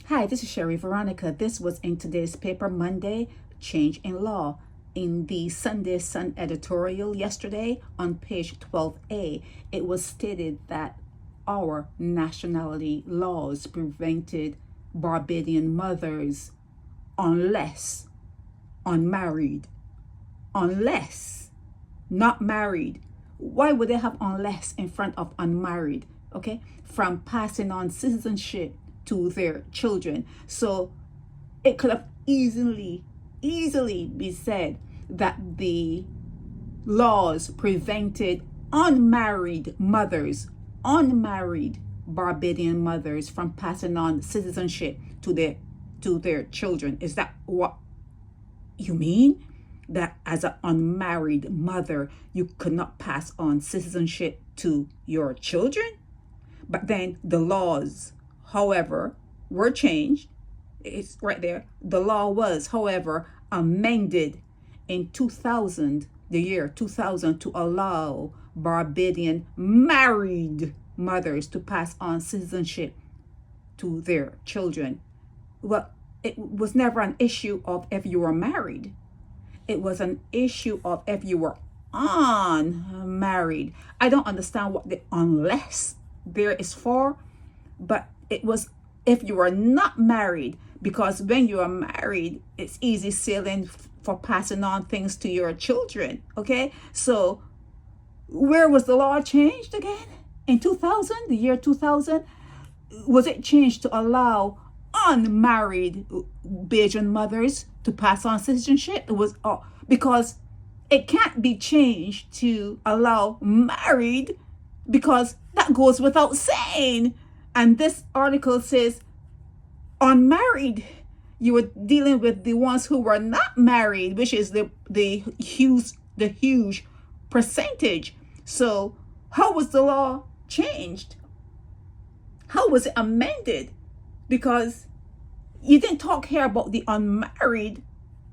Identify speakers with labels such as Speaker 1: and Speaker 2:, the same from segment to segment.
Speaker 1: Hi, this is Sherry Veronica. This was in today's paper, Monday, Change in Law. In the Sunday Sun editorial yesterday on page 12A, it was stated that our nationality laws prevented Barbadian mothers unless unmarried. Unless not married. Why would they have unless in front of unmarried? Okay, from passing on citizenship to their children. So it could have easily be said that the laws prevented unmarried Barbadian mothers from passing on citizenship to their children. Is that what you mean? That as an unmarried mother, you could not pass on citizenship to your children? But then the laws, however, were changed. It's right there. The law was, however, amended in 2000, the year 2000, to allow Barbadian married mothers to pass on citizenship to their children. Well, it was never an issue of if you were married. It was an issue of if you were unmarried. I don't understand what the unless there is for, but it was if you are not married, because when you are married, it's easy sailing for passing on things to your children. Okay, so where was the law changed again? In 2000, the year 2000, was it changed to allow unmarried Bajan mothers to pass on citizenship? It was because it can't be changed to allow married, because that goes without saying. And this article says unmarried. You were dealing with the ones who were not married, which is the huge percentage. So how was the law changed? How was it amended? Because you didn't talk here about the unmarried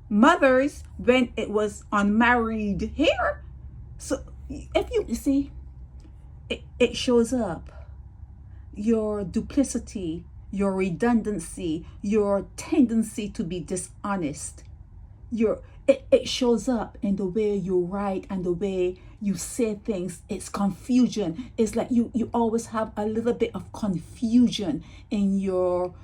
Speaker 1: mothers when it was unmarried here. So if you see, it shows up your duplicity, your redundancy, your tendency to be dishonest. It shows up in the way you write and the way you say things. It's confusion. It's like you always have a little bit of confusion in your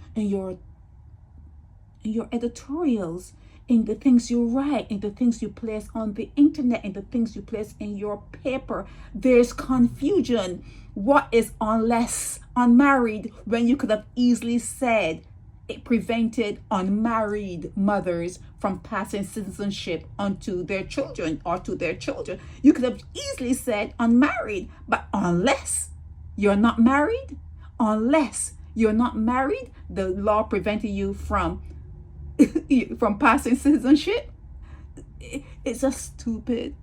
Speaker 1: editorials, in the things you write, in the things you place on the internet, in the things you place in your paper. There's confusion. What is unless unmarried, when you could have easily said it prevented unmarried mothers from passing citizenship onto their children or to their children? You could have easily said unmarried, but unless you're not married, the law prevented you from passing citizenship. It's a stupid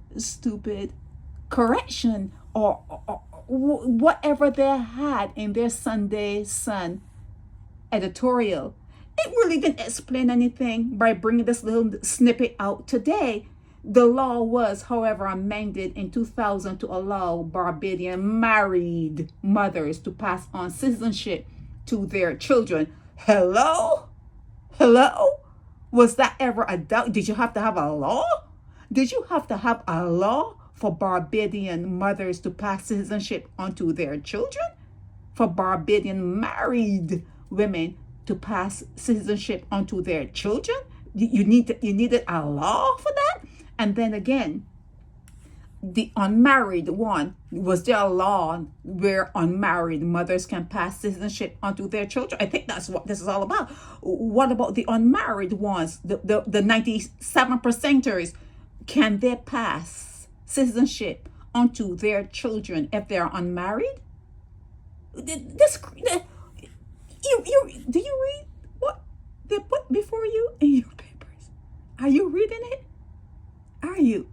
Speaker 1: correction or whatever they had in their Sunday Sun editorial. It really didn't explain anything by bringing this little snippet out today. The law was, however, amended in 2000 to allow Barbadian married mothers to pass on citizenship to their children. Hello? Was that ever a doubt? Did you have to have a law? Did you have to have a law for Barbadian mothers to pass citizenship onto their children? For Barbadian married women to pass citizenship onto their children? You needed a law for that? And then again, the unmarried one, was there a law where unmarried mothers can pass citizenship onto their children? I think that's what this is all about. What about the unmarried ones, the 97 percenters? Can they pass citizenship onto their children if they are unmarried? Do you read what they put before you in your papers? Are you reading it? Are you?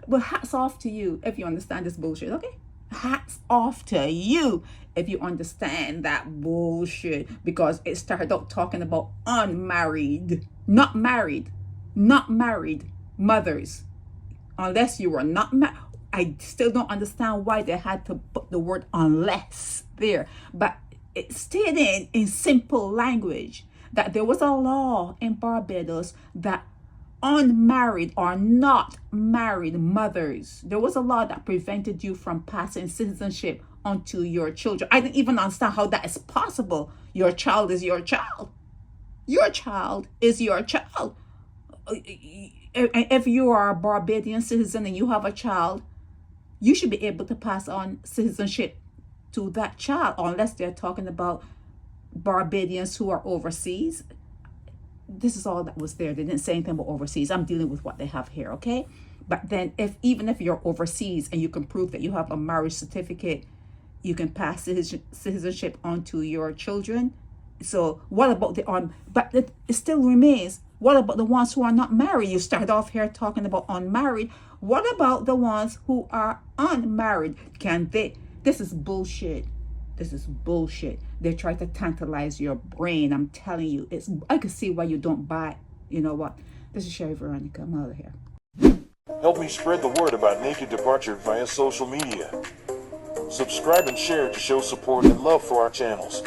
Speaker 1: Well, hats off to you if you understand this bullshit, okay? Hats off to you if you understand that bullshit, because it started out talking about unmarried, not married mothers. Unless you were not married. I still don't understand why they had to put the word unless there, but it stated in simple language that there was a law in Barbados that unmarried or not married mothers, there was a law that prevented you from passing citizenship onto your children. I didn't even understand how that is possible. Your child is your child. Your child is your child. If you are a Barbadian citizen and you have a child, you should be able to pass on citizenship to that child, unless they're talking about Barbadians who are overseas. This is all that was there. They didn't say anything about overseas. I'm dealing with what they have here, okay? But then even if you're overseas and you can prove that you have a marriage certificate, you can pass citizenship on to your children. So what about but it still remains, what about the ones who are not married? You started off here talking about unmarried. What about the ones who are unmarried? This is bullshit. This is bullshit. They try to tantalize your brain. I'm telling you, I can see why you don't buy. You know what? This is Sherry Veronica. I'm out of here.
Speaker 2: Help me spread the word about Naked Departure via social media. Subscribe and share to show support and love for our channels.